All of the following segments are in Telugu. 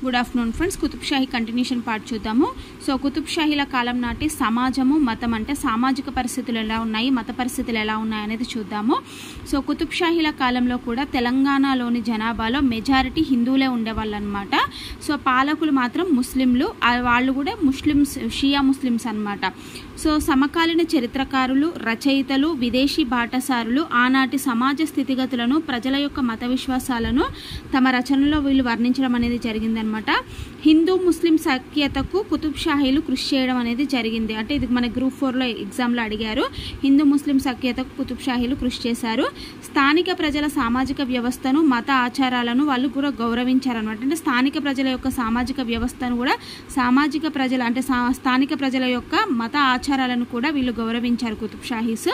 Good afternoon friends. Qutb Shahi continuation part చూద్దాము. సో కుతుబ్షాహీల కాలం నాటి సమాజము, మతం అంటే సామాజిక పరిస్థితులు ఎలా ఉన్నాయి, మత పరిస్థితులు ఎలా ఉన్నాయి అనేది చూద్దాము. సో కుతుబ్షాహీల కాలంలో కూడా తెలంగాణలోని జనాభాలో మెజారిటీ హిందువులే ఉండేవాళ్ళు అనమాట. సో పాలకులు మాత్రం ముస్లింలు, వాళ్ళు కూడా ముస్లిమ్స్, షియా ముస్లిమ్స్ అనమాట. సో సమకాలీన చరిత్రకారులు, రచయితలు, విదేశీ బాటసారులు ఆనాటి సమాజ స్థితిగతులను, ప్రజల యొక్క మత విశ్వాసాలను తమ రచనలో వీళ్ళు వర్ణించడం అనేది జరిగిందనమాట. హిందూ ముస్లిం సఖ్యతకు కుతుబ్షాహీలు కృషి చేయడం అనేది జరిగింది. అంటే ఇది మన గ్రూప్ 4లో ఎగ్జామ్లో అడిగారు. హిందూ ముస్లిం సఖ్యతకు కుతుబ్షాహీలు కృషి చేశారు. స్థానిక ప్రజల సామాజిక వ్యవస్థను, మత ఆచారాలను వాళ్ళు కూడా గౌరవించారనమాట. అంటే స్థానిక ప్రజల యొక్క సామాజిక వ్యవస్థను కూడా, సామాజిక ప్రజల అంటే స్థానిక ప్రజల యొక్క మత ఆచారాలను కూడా వీళ్ళు గౌరవించారు కుతుబ్షాహీస్.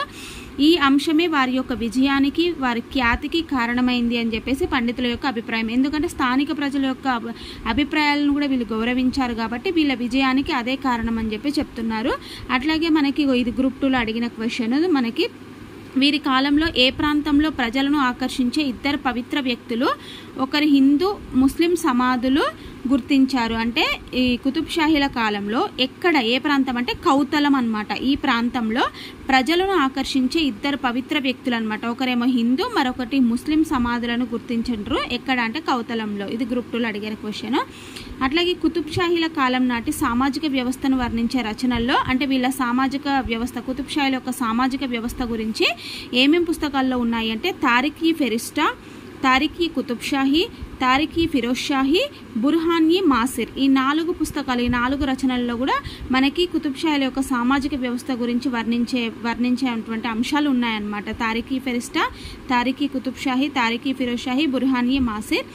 ఈ అంశమే వారి యొక్క విజయానికి, వారి ఖ్యాతికి కారణమైంది అని చెప్పేసి పండితుల యొక్క అభిప్రాయం. ఎందుకంటే స్థానిక ప్రజల యొక్క అభిప్రాయాలను కూడా వీళ్ళు గౌరవించారు కాబట్టి వీళ్ళ విజయానికి అదే కారణం అని చెప్పి చెప్తున్నారు. అట్లాగే మనకి ఇది గ్రూప్ 2లో అడిగిన క్వశ్చన్, మనకి వీరి కాలంలో ఏ ప్రాంతంలో ప్రజలను ఆకర్షించే ఇద్దరు పవిత్ర వ్యక్తులు, ఒకరు హిందూ ముస్లిం సమాధులు గుర్తించారు. అంటే ఈ కుతుబ్షాహీల కాలంలో ఎక్కడ, ఏ ప్రాంతం అంటే కౌతలం అనమాట. ఈ ప్రాంతంలో ప్రజలను ఆకర్షించే ఇద్దరు పవిత్ర వ్యక్తులు అనమాట. ఒకరేమో హిందూ, మరొకటి ముస్లిం సమాధులను గుర్తించారు. ఎక్కడ అంటే కౌతలంలో. ఇది గ్రూప్ 2లో అడిగిన క్వశ్చన్. అట్లాగే కుతుబ్షాహీల కాలం నాటి సామాజిక వ్యవస్థను వర్ణించే రచనల్లో, అంటే వీళ్ళ సామాజిక వ్యవస్థ, కుతుబ్షాహీల యొక్క సామాజిక వ్యవస్థ గురించి ఏమేం పుస్తకాల్లో ఉన్నాయి అంటే తారిఖీ ఫెరిస్టా, తారిఖీ కుతుబ్షాహీ, తారిఖీ ఫిరోజ్ షాహీ, బుర్హానీ మాసిర్. ఈ 4 పుస్తకాలు, ఈ 4 రచనల్లో కూడా మనకి కుతుబ్షాహీల యొక్క సామాజిక వ్యవస్థ గురించి వర్ణించేటువంటి అంశాలు ఉన్నాయన్నమాట. తారిఖీ ఫెరిస్టా, తారిఖీ కుతుబ్షాహీ, తారిఖీ ఫిరోజ్ షాహీ, బుర్హానీ మాసిర్.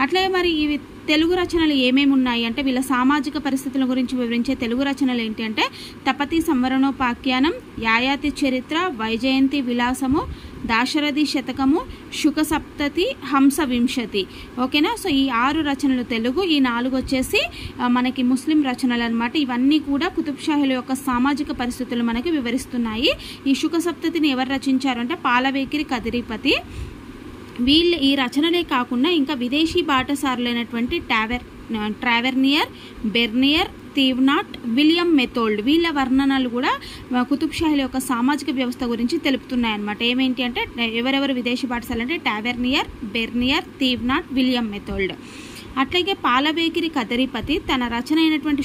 అట్లాగే మరి ఇవి తెలుగు రచనలు ఏమేమి ఉన్నాయి అంటే వీళ్ళ సామాజిక పరిస్థితుల గురించి వివరించే తెలుగు రచనలు ఏంటి అంటే తపతి సంవరణోపాఖ్యానం, యాయాతి చరిత్ర, వైజయంతి విలాసము, దాశరథి శతకము, శుక సప్తతి, హంస వింశతి. ఓకేనా. సో ఈ 6 రచనలు తెలుగు, ఈ 4 వచ్చేసి మనకి ముస్లిం రచనలు అనమాట. ఇవన్నీ కూడా కుతుబ్షాహీల యొక్క సామాజిక పరిస్థితులు మనకి వివరిస్తున్నాయి. ఈ శుక సప్తతిని ఎవరు రచించారు అంటే పాలవేకిరి కదిరిపతి. వీళ్ళు ఈ రచనలే కాకుండా ఇంకా విదేశీ బాటసారులైనటువంటి ట్రావెర్నియర్, బెర్నియర్, తీవ్నాట్, విలియం మెథోల్డ్, వీళ్ళ వర్ణనలు కూడా కుతుబ్షాహీల యొక్క సామాజిక వ్యవస్థ గురించి తెలుపుతున్నాయి అన్నమాట. ఏమేంటి అంటే ఎవరెవరు విదేశీ బాటసారులు అంటే ట్రావెర్నియర్, బెర్నియర్, తీవ్నాట్, విలియం మెథోల్డ్. అట్లాగే పాలవేకిరి కదిరిపతి తన రచన అయినటువంటి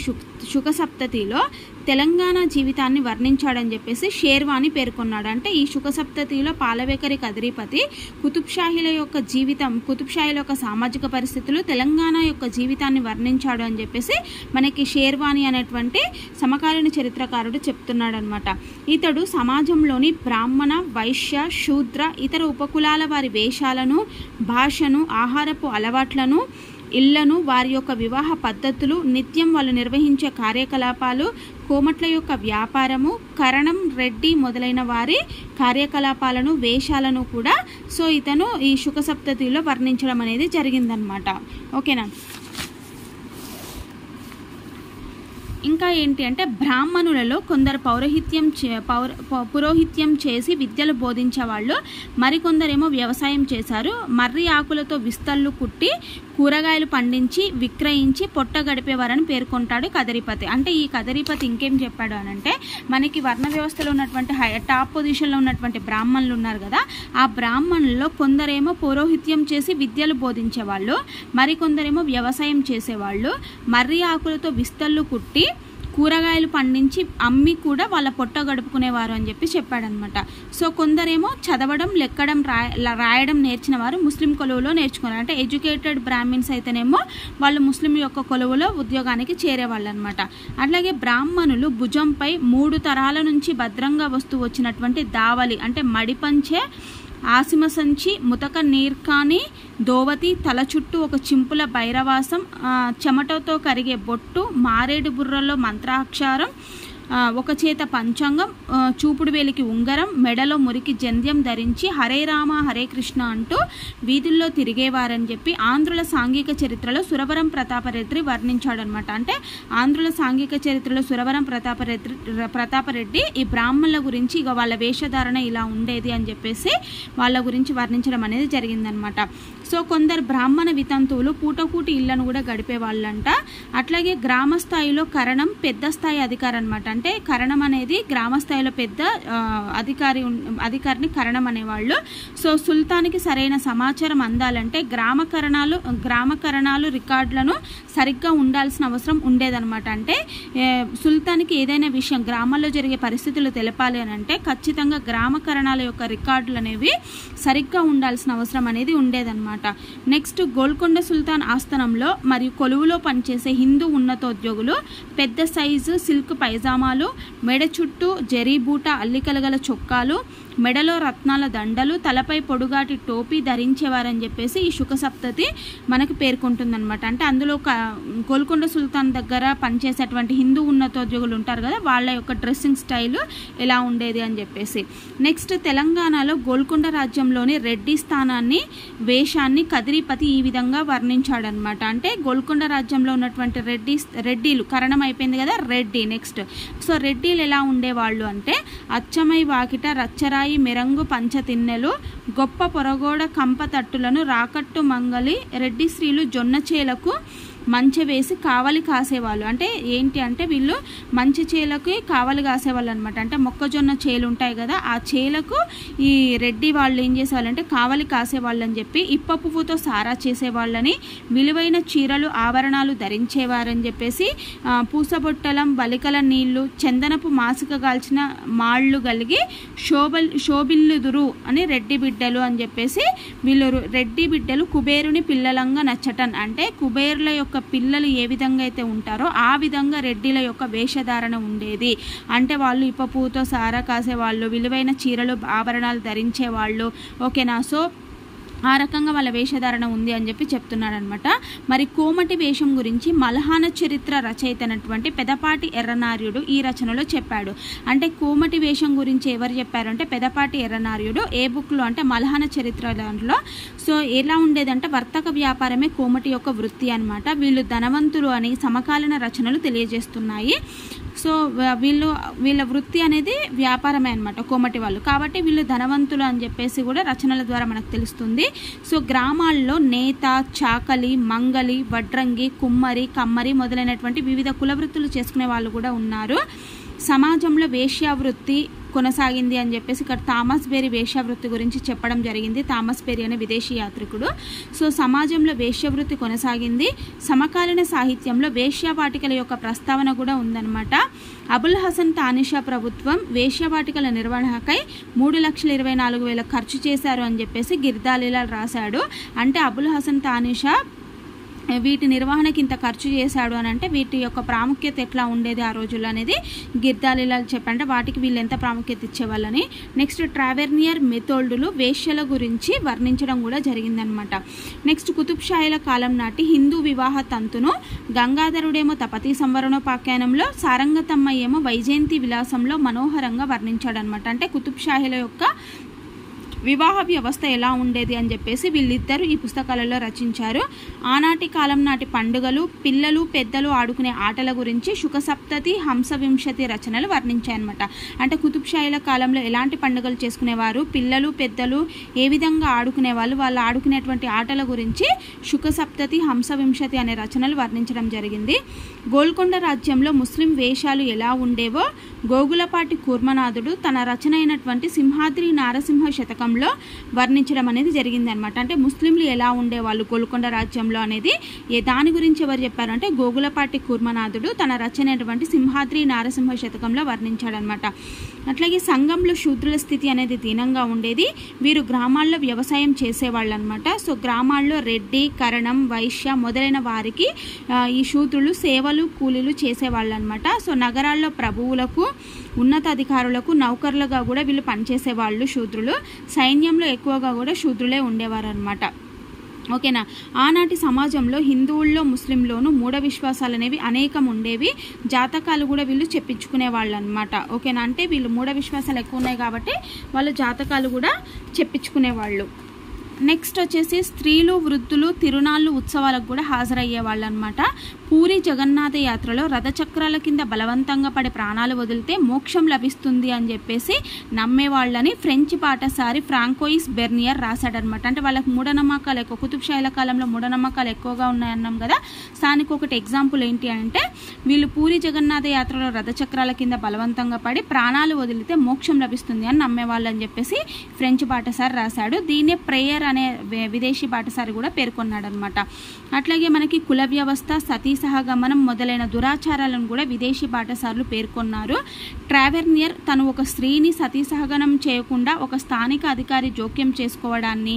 శుక సప్తతిలో తెలంగాణ జీవితాన్ని వర్ణించాడని చెప్పేసి షేర్వాణి పేర్కొన్నాడు. అంటే ఈ శుక సప్తతిలో పాలవేకిరి కదిరిపతి కుతుబ్షాహీల యొక్క జీవితం, కుతుబ్షాహీల యొక్క సామాజిక పరిస్థితులు, తెలంగాణ యొక్క జీవితాన్ని వర్ణించాడు అని చెప్పేసి మనకి షేర్వాణి అనేటువంటి సమకాలీన చరిత్రకారుడు చెప్తున్నాడు అనమాట. ఇతడు సమాజంలోని బ్రాహ్మణ, వైశ్య, శూద్ర, ఇతర ఉపకులాల వారి వేషాలను, భాషను, ఆహారపు అలవాట్లను, ఇళ్లను, వారి యొక్క వివాహ పద్ధతులు, నిత్యం వాళ్ళు నిర్వహించే కార్యకలాపాలు, కోమట్ల యొక్క వ్యాపారము, కరణం, రెడ్డి మొదలైన వారి కార్యకలాపాలను, వేషాలను కూడా సో ఇతను ఈ శుక సప్తతిలో వర్ణించడం అనేది జరిగిందనమాట. ఓకేనా. ఇంకా ఏంటి అంటే బ్రాహ్మణులలో కొందరు పురోహిత్యం చేసి విద్యలు బోధించేవాళ్ళు, మరికొందరేమో వ్యవసాయం చేశారు. మర్రి ఆకులతో విస్తళ్ళు కుట్టి కూరగాయలు పండించి విక్రయించి పొట్ట గడిపేవారని పేర్కొంటాడు కదిరిపతి. అంటే ఈ కదిరిపతి ఇంకేం చెప్పాడు అనంటే మనకి వర్ణ వ్యవస్థలో ఉన్నటువంటి టాప్ పొజిషన్లో ఉన్నటువంటి బ్రాహ్మణులు ఉన్నారు కదా, ఆ బ్రాహ్మణుల్లో కొందరేమో పౌరోహిత్యం చేసి విద్యలు బోధించేవాళ్ళు, మరికొందరేమో వ్యవసాయం చేసేవాళ్ళు, మర్రి ఆకులతో విస్తళ్ళు కుట్టి కూరగాయలు పండించి అమ్మి కూడా వాళ్ళ పొట్ట గడుపుకునేవారు అని చెప్పి చెప్పాడనమాట. సో కొందరేమో చదవడం, లెక్కడం, రాయడం నేర్చిన వారు ముస్లిం కొలువులో నేర్చుకున్నారు. అంటే ఎడ్యుకేటెడ్ బ్రాహ్మిన్స్ అయితేనేమో వాళ్ళు ముస్లిం యొక్క కొలువులో ఉద్యోగానికి చేరేవాళ్ళు అనమాట. అట్లాగే బ్రాహ్మణులు భుజంపై 3 తరాల నుంచి భద్రంగా వస్తూ వచ్చినటువంటి దావలి అంటే మడిపంచే, ఆసిమ సంచి, ముతక నీర్కాని, దోవతి, తల చుట్టూ ఒక చింపుల భైరవాసం, చెమటతో కరిగే బొట్టు, మారేడు బుర్రలో మంత్రాక్షరం, ఒక చేత పంచాంగం, చూపుడు వేలికి ఉంగరం, మెడలో మురికి జంధ్యం ధరించి హరే రామ హరే కృష్ణ అంటూ వీధుల్లో తిరిగేవారని చెప్పి ఆంధ్రుల సాంఘిక చరిత్రలో సురవరం ప్రతాపరెడ్డి వర్ణించాడనమాట. అంటే ఆంధ్రుల సాంఘిక చరిత్రలో సురవరం ప్రతాపరెడ్డి ఈ బ్రాహ్మణుల గురించి ఇక వాళ్ళ వేషధారణ ఇలా ఉండేది అని చెప్పేసి వాళ్ళ గురించి వర్ణించడం అనేది జరిగిందనమాట. సో కొందరు బ్రాహ్మణ వితంతువులు పూటకూటి ఇళ్లను కూడా గడిపేవాళ్ళంట. అట్లాగే గ్రామ స్థాయిలో కరణం పెద్ద స్థాయి అధికారి అనమాట. అంటే కరణం అనేది గ్రామ స్థాయిలో పెద్ద అధికారిని కరణం అనేవాళ్ళు. సో సుల్తాన్కి సరైన సమాచారం అందాలంటే గ్రామకరణాలు రికార్డులను సరిగ్గా ఉండాల్సిన అవసరం ఉండేదన్నమాట. అంటే సుల్తాన్కి ఏదైనా విషయం గ్రామాల్లో జరిగే పరిస్థితులు తెలపాలి అని అంటే ఖచ్చితంగా గ్రామకరణాల యొక్క రికార్డులు అనేవి సరిగ్గా ఉండాల్సిన అవసరం అనేది ఉండేదన్నమాట. నెక్స్ట్ గోల్కొండ సుల్తాన్ ఆస్థానంలో మరియు కొలువులో పనిచేసే హిందూ ఉన్నతోద్యోగులు పెద్ద సైజు సిల్క్ పైజామాలు, మెడ చుట్టూ జరీబూట అల్లికలు గల చొక్కాలు, మెడలో రత్నాల దండలు, తలపై పొడుగాటి టోపీ ధరించేవారని చెప్పేసి ఈ శుకసప్తతి మనకు పేర్కొంటుందన్నమాట. అంటే అందులో గోల్కొండ సుల్తాన్ దగ్గర పనిచేసేటువంటి హిందూ ఉన్నతోద్యోగులు ఉంటారు కదా, వాళ్ళ యొక్క డ్రెస్సింగ్ స్టైల్ ఎలా ఉండేది అని చెప్పేసి. నెక్స్ట్ తెలంగాణలో గోల్కొండ రాజ్యంలోని రెడ్డి స్థానాన్ని వేషాన్ని కదిరిపతి ఈ విధంగా వర్ణించాడనమాట. అంటే గోల్కొండ రాజ్యంలో ఉన్నటువంటి రెడ్డిలు కరణం అయిపోయింది కదా, రెడ్డి. నెక్స్ట్ సో రెడ్డిలు ఎలా ఉండేవాళ్ళు అంటే అచ్చమై వాకిట రచ్చరాయి మెరంగు పంచతిన్నెలు గొప్ప పొరగోడ కంప తట్టులను రాకట్టు మంగలి రెడ్డి స్త్రీలు జొన్న చేలకు మంచె వేసి కావలి కాసేవాళ్ళు. అంటే ఏంటి అంటే వీళ్ళు మంచి చేలకి కావలి కాసేవాళ్ళు అనమాట. అంటే మొక్కజొన్న చేలు ఉంటాయి కదా, ఆ చేలకు ఈ రెడ్డి వాళ్ళు ఏం చేసేవాళ్ళంటే కావలి కాసేవాళ్ళు అని చెప్పి, ఇప్ప పువ్వుతో సారా చేసేవాళ్ళని, విలువైన చీరలు ఆభరణాలు ధరించేవారని చెప్పేసి, పూసబొట్టలం బలికల నీళ్లు చందనపు మాసిక గాల్చిన మాళ్ళు కలిగి శోభిల్లుదురు అని రెడ్డి బిడ్డలు అని చెప్పేసి వీళ్ళు రెడ్డి బిడ్డలు కుబేరుని పిల్లలంగా నచ్చటన్. అంటే కుబేరుల యొక్క పిల్లలు ఏ విధంగా అయితే ఉంటారో ఆ విధంగా రెడ్డిల యొక్క వేషధారణ ఉండేది. అంటే వాళ్ళు ఇప్ప పువ్వుతో సారా కాసేవాళ్ళు, విలువైన చీరలు ఆభరణాలు ధరించేవాళ్ళు. ఓకేనా. సో ఆ రకంగా వాళ్ళ వేషధారణ ఉంది అని చెప్పి చెప్తున్నారనమాట. మరి కోమటి వేషం గురించి మల్హాన చరిత్ర రచయిత అయినటువంటి పెదపాటి ఎర్రనార్యుడు ఈ రచనలో చెప్పాడు. అంటే కోమటి వేషం గురించి ఎవరు చెప్పారంటే పెదపాటి ఎర్రనార్యుడు. ఏ బుక్లో అంటే మల్హాన చరిత్ర దాంట్లో. సో ఎలా ఉండేదంటే వర్తక వ్యాపారమే కోమటి యొక్క వృత్తి అనమాట. వీళ్ళు ధనవంతులు అని సమకాలీన రచనలు తెలియజేస్తున్నాయి. సో వీళ్ళ వృత్తి అనేది వ్యాపారమే అనమాట కోమటి వాళ్ళు. కాబట్టి వీళ్ళు ధనవంతులు అని చెప్పేసి కూడా రచనల ద్వారా మనకు తెలుస్తుంది. సో గ్రామాల్లో నేత, చాకలి, మంగలి, వడ్రంగి, కుమ్మరి, కమ్మరి మొదలైనటువంటి వివిధ కుల వృత్తులు చేసుకునే వాళ్ళు కూడా ఉన్నారు. సమాజంలో వేశ్యావృత్తి కొనసాగింది అని చెప్పేసి ఇక్కడ థామస్ బేరీ వేశ్యావృత్తి గురించి చెప్పడం జరిగింది. థామస్ బేరీ అనే విదేశీ యాత్రికుడు. సో సమాజంలో వేశ్యావృత్తి కొనసాగింది. సమకాలీన సాహిత్యంలో వేశ్యావాటికల యొక్క ప్రస్తావన కూడా ఉందన్నమాట. అబుల్ హసన్ తానిషా ప్రభుత్వం వేశ్యావాటికల నిర్వహణకై 3,24,000 ఖర్చు చేశారు అని చెప్పేసి గిర్దాలిలాల్ రాశాడు. అంటే అబుల్ హసన్ తానిషా వీటి నిర్వహణకి ఇంత ఖర్చు చేశాడు అని అంటే వీటి యొక్క ప్రాముఖ్యత ఎట్లా ఉండేది ఆ రోజుల్లో అనేది గిర్దాలిలాల్ చెప్పంటే వాటికి వీళ్ళు ఎంత ప్రాముఖ్యత ఇచ్చేవాళ్ళని. నెక్స్ట్ ట్రావెర్నియర్ మెథోల్డులు వేశ్యల గురించి వర్ణించడం కూడా జరిగిందనమాట. నెక్స్ట్ కుతుబ్ షాహీల కాలం నాటి హిందూ వివాహ తంతును గంగాధరుడేమో తపతీ సంవరణోపాఖ్యానంలో, సారంగతమ్మ ఏమో వైజయంతి విలాసంలో మనోహరంగా వర్ణించాడనమాట. అంటే కుతుబ్ షాహీల యొక్క వివాహ వ్యవస్థ ఎలా ఉండేది అని చెప్పేసి వీళ్ళిద్దరూ ఈ పుస్తకాలలో రచించారు. ఆనాటి కాలం నాటి పండుగలు, పిల్లలు పెద్దలు ఆడుకునే ఆటల గురించి శుకసప్తతి, హంసవింశతి రచనలు వర్ణించాయన్నమాట. అంటే కుతుబ్ షాహీల కాలంలో ఎలాంటి పండుగలు చేసుకునేవారు, పిల్లలు పెద్దలు ఏ విధంగా ఆడుకునేవాళ్ళు, వాళ్ళు ఆడుకునేటువంటి ఆటల గురించి శుకసప్తతి, హంసవింశతి అనే రచనలు వర్ణించడం జరిగింది. గోల్కొండ రాజ్యంలో ముస్లిం వేషాలు ఎలా ఉండేవో గోగులపాటి కూర్మనాథుడు తన రచన అయినటువంటి సింహాద్రి నారసింహ శతకం వర్ణించడం అనేది జరిగింది అనమాట. అంటే ముస్లింలు ఎలా ఉండేవాళ్ళు గోల్కొండ రాజ్యంలో అనేది దాని గురించి ఎవరు చెప్పారంటే గోగులపాటి కూర్మనాథుడు తన రచనటువంటి సింహాద్రి నారసింహ శతకంలో వర్ణించాడనమాట. అట్లాగే సంఘంలో శూద్రుల స్థితి అనేది దీనంగా ఉండేది. వీరు గ్రామాల్లో వ్యవసాయం చేసేవాళ్ళు అనమాట. సో గ్రామాల్లో రెడ్డి, కరణం, వైశ్య మొదలైన వారికి ఈ శూద్రులు సేవలు కూలీలు చేసేవాళ్ళు అనమాట. సో నగరాల్లో ప్రభువులకు, ఉన్నతాధికారులకు నౌకర్లుగా కూడా వీళ్ళు పనిచేసేవాళ్ళు శూద్రులు. సైన్యంలో ఎక్కువగా కూడా శూద్రులే ఉండేవారు అనమాట. ఓకేనా. ఆనాటి సమాజంలో హిందువుల్లో ముస్లింలోనూ మూఢ విశ్వాసాలు అనేవి అనేకం ఉండేవి. జాతకాలు కూడా వీళ్ళు చెప్పించుకునే వాళ్ళు అనమాట. ఓకేనా. అంటే వీళ్ళు మూఢ విశ్వాసాలు ఎక్కువ ఉన్నాయి కాబట్టి వాళ్ళు జాతకాలు కూడా చెప్పించుకునేవాళ్ళు. నెక్స్ట్ వచ్చేసి స్త్రీలు వృద్ధులు తిరునాళ్ళు ఉత్సవాలకు కూడా హాజరయ్యే వాళ్ళు అనమాట. పూరి జగన్నాథ యాత్రలో రథచక్రాల కింద బలవంతంగా పడి ప్రాణాలు వదిలితే మోక్షం లభిస్తుంది అని చెప్పేసి నమ్మేవాళ్ళని ఫ్రెంచ్ పాటసారి ఫ్రాంకోయిస్ బెర్నియర్ రాశాడనమాట. అంటే వాళ్ళకి మూఢనమ్మకాలు ఎక్కువ, కుతుబ్ షాహీల కాలంలో మూఢనమ్మకాలు ఎక్కువగా ఉన్నాయన్నాం కదా. దానికి ఒకటి ఎగ్జాంపుల్ ఏంటి అంటే వీళ్ళు పూరి జగన్నాథ యాత్రలో రథచక్రాల కింద బలవంతంగా పడి ప్రాణాలు వదిలితే మోక్షం లభిస్తుంది అని నమ్మేవాళ్ళు అని చెప్పేసి ఫ్రెంచ్ పాటసారి రాశాడు. దీన్నే ప్రేయర్ అనే విదేశీ పాటసారి కూడా పేర్కొన్నాడు అనమాట. అట్లాగే మనకి కుల వ్యవస్థ, సతీ సహగమనం మొదలైన దురాచారాలను కూడా విదేశీ పాటసారులు పేర్కొన్నారు. ట్రావెర్నియర్ తను ఒక స్త్రీని సతీ సహగమనం చేయకుండా ఒక స్థానిక అధికారి జోక్యం చేసుకోవడాన్ని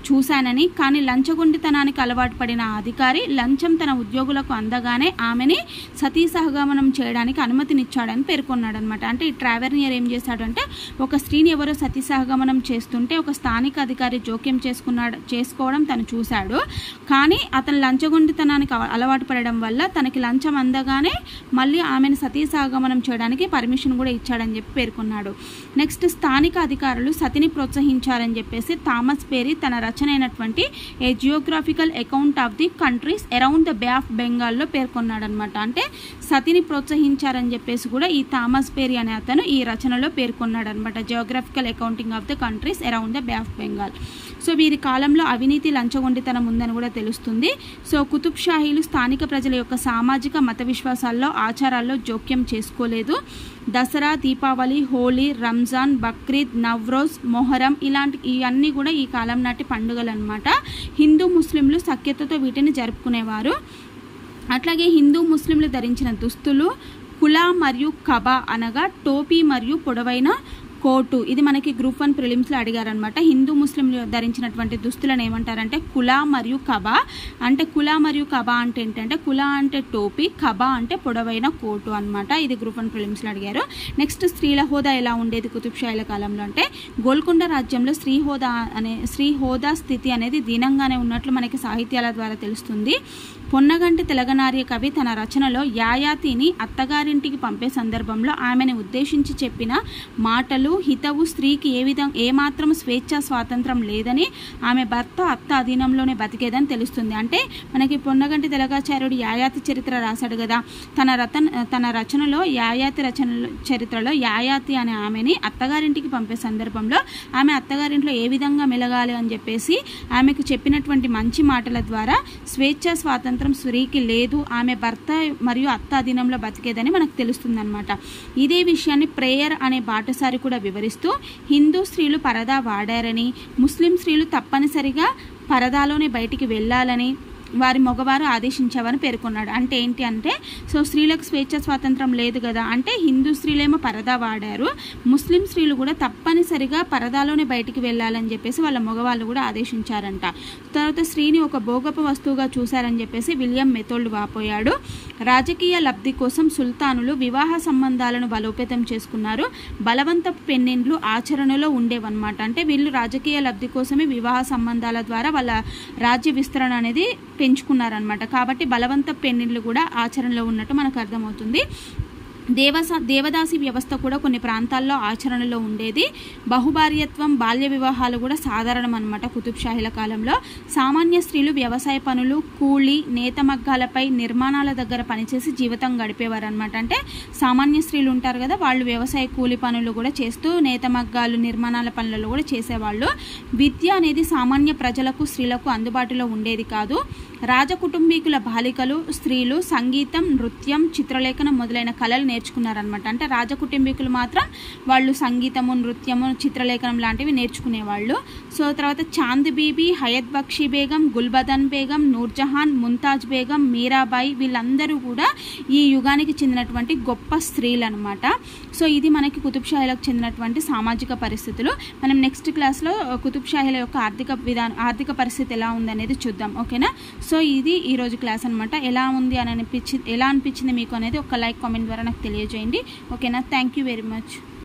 చూశానని, కానీ లంచగొండితనానికి అలవాటు పడిన ఆ అధికారి లంచం తన ఉద్యోగులకు అందగానే ఆమెని సతీ సహగమనం చేయడానికి అనుమతినిచ్చాడని పేర్కొన్నాడు అనమాట. అంటే ఈ ట్రావెర్నియర్ ఏం చేశాడు అంటే ఒక స్త్రీని ఎవరో సతీ సహగమనం చేస్తుంటే ఒక స్థానిక అధికారి జోక్యం చేసుకోవడం తను చూశాడు, కానీ అతను లంచగొండితనానికి అలవాటు పడడం వల్ల తనకి లంచం అందగానే మళ్ళీ ఆమెను సతీ సహగమనం చేయడానికి పర్మిషన్ కూడా ఇచ్చాడని చెప్పి పేర్కొన్నాడు. నెక్స్ట్ స్థానిక అధికారులు సతిని ప్రోత్సహించారని చెప్పేసి థామస్ పేరీ తన రచన అయినటువంటి a geographical account of the countries around the bay of బెంగాల్లో పేర్కొన్నాడు అనమాట. అంటే సతిని ప్రోత్సహించారని చెప్పేసి కూడా ఈ థామస్ పేరీ అనే అతను ఈ రచనలో పేర్కొన్నాడు అనమాట. Geographical accounting of the countries around the bay of Bengal. So వీరి కాలంలో అవినీతి లంచగొండితనం ఉందని కూడా తెలుస్తుంది. సో కుతుబ్ షాహీలు స్థానిక ప్రజల యొక్క సామాజిక మత విశ్వాసాల్లో ఆచారాల్లో జోక్యం చేసుకోలేదు. దసరా, దీపావళి, హోలీ, రంజాన్, బక్రీద్, నవ్రోజ్, మొహరం ఇవన్నీ కూడా ఈ కాలం నాటి పండుగలు అనమాట. హిందూ ముస్లింలు సఖ్యతతో వీటిని జరుపుకునేవారు. అట్లాగే హిందూ ముస్లింలు ధరించిన దుస్తులు కులా మరియు కబా అనగా టోపీ మరియు పొడవైన కోటు. ఇది మనకి గ్రూప్ 1 ప్రిలిమ్స్లో అడిగారనమాట. హిందూ ముస్లింలు ధరించినటువంటి దుస్తులను ఏమంటారంటే కులా మరియు కబా. అంటే కులా మరియు కబా అంటే ఏంటంటే కులా అంటే టోపీ, కబా అంటే పొడవైన కోటు అనమాట. ఇది గ్రూప్ 1 ప్రిలిమ్స్లో అడిగారు. నెక్స్ట్ స్త్రీల హోదా ఎలా ఉండేది కుతుబ్ షాహీల కాలంలో అంటే గోల్కొండ రాజ్యంలో స్త్రీ హోదా స్థితి అనేది దీనంగానే ఉన్నట్లు మనకి సాహిత్యాల ద్వారా తెలుస్తుంది. పొన్నగంటి తెలగనార్య కవి తన రచనలో యాయాతిని అత్తగారింటికి పంపే సందర్భంలో ఆమెను ఉద్దేశించి చెప్పిన మాటలు హితవు స్త్రీకి ఏమాత్రం స్వేచ్ఛ స్వాతంత్రం లేదని, ఆమె భర్త అత్త అధీనంలోనే బతికేదని తెలుస్తుంది. అంటే మనకి పొన్నగంటి తెలగాచార్యుడు యాయాతి చరిత్ర రాశాడు కదా. తన రచనలో చరిత్రలో యాయాతి అనే ఆమెని అత్తగారింటికి పంపే సందర్భంలో ఆమె అత్తగారింట్లో ఏ విధంగా మెలగాలి అని చెప్పేసి ఆమెకు చెప్పినటువంటి మంచి మాటల ద్వారా స్వేచ్ఛ స్వాతంత్రం స్త్రీకి లేదు, ఆమె భర్త మరియు అత్త అధీనంలో బతికేదని మనకు తెలుస్తుంది అనమాట. ఇదే విషయాన్ని ప్రేయర్ అనే బాటసారి కూడా వివరిస్తూ హిందూ స్త్రీలు పరదా వాడారని, ముస్లిం స్త్రీలు తప్పనిసరిగా పరదాలోనే బయటికి వెళ్ళాలని వారి మగవారు ఆదేశించావని పేర్కొన్నాడు. అంటే ఏంటి అంటే సో స్త్రీలకు స్వేచ్ఛ స్వాతంత్రం లేదు కదా, అంటే హిందూ స్త్రీలేమో పరదా వాడారు, ముస్లిం స్త్రీలు కూడా తప్పనిసరిగా పరదాలోనే బయటికి వెళ్ళాలని చెప్పేసి వాళ్ళ మగవాళ్ళు కూడా ఆదేశించారంట. తర్వాత స్త్రీని ఒక భోగపు వస్తువుగా చూశారని చెప్పేసి విలియం మెథోల్డ్ వాపోయాడు. రాజకీయ లబ్ధి కోసం సుల్తానులు వివాహ సంబంధాలను బలోపేతం చేసుకున్నారు. బలవంతపు పెన్నిండ్లు ఆచరణలో ఉండేవన్నమాట. అంటే వీళ్ళు రాజకీయ లబ్ధి కోసమే వివాహ సంబంధాల ద్వారా వాళ్ళ రాజ్య విస్తరణ అనేది పెంచుకున్నారనమాట. కాబట్టి బలవంత పెన్నిళ్ళు కూడా ఆచరణలో ఉన్నట్టు మనకు అర్థమవుతుంది. దేవదాసి వ్యవస్థ కూడా కొన్ని ప్రాంతాల్లో ఆచరణలో ఉండేది. బహుభార్యత్వం, బాల్య వివాహాలు కూడా సాధారణం అనమాట కుతుబ్ షాహీల కాలంలో. సామాన్య స్త్రీలు వ్యవసాయ పనులు, కూలి, నేత మగ్గాలపై నిర్మాణాల దగ్గర పనిచేసి జీవితం గడిపేవారు అనమాట. అంటే సామాన్య స్త్రీలు ఉంటారు కదా, వాళ్ళు వ్యవసాయ కూలి పనులు కూడా చేస్తూ నేత మగ్గాలు, నిర్మాణాల పనులలో కూడా చేసేవాళ్ళు. విద్య అనేది సామాన్య ప్రజలకు, స్త్రీలకు అందుబాటులో ఉండేది కాదు. రాజకుటుంబీకుల బాలికలు, స్త్రీలు సంగీతం, నృత్యం, చిత్రలేఖనం మొదలైన కళలు నేర్చుకున్నారనమాట. అంటే రాజకుటుంబీకులు మాత్రం వాళ్ళు సంగీతము, నృత్యము, చిత్రలేఖనం లాంటివి నేర్చుకునేవాళ్ళు. సో తర్వాత చాంద్ బీబీ, హయత్ బక్షి బేగం, గుల్బదన్ బేగం, నూర్జహాన్, ముంతాజ్ బేగం, మీరాబాయి వీళ్ళందరూ కూడా ఈ యుగానికి చెందినటువంటి గొప్ప స్త్రీలు అనమాట. సో ఇది మనకి కుతుబ్ షాహీలకు చెందినటువంటి సామాజిక పరిస్థితులు. మనం నెక్స్ట్ క్లాస్లో కుతుబ్ షాహీల యొక్క ఆర్థిక పరిస్థితి ఎలా ఉందనేది చూద్దాం. ఓకేనా? సో ఇది ఈరోజు క్లాస్ అనమాట. ఎలా ఉంది అని ఎలా అనిపించింది మీకు అనేది ఒక లైక్ కామెంట్ ద్వారా నాకు తెలియజేయండి. ఓకేనా? Thank you very much.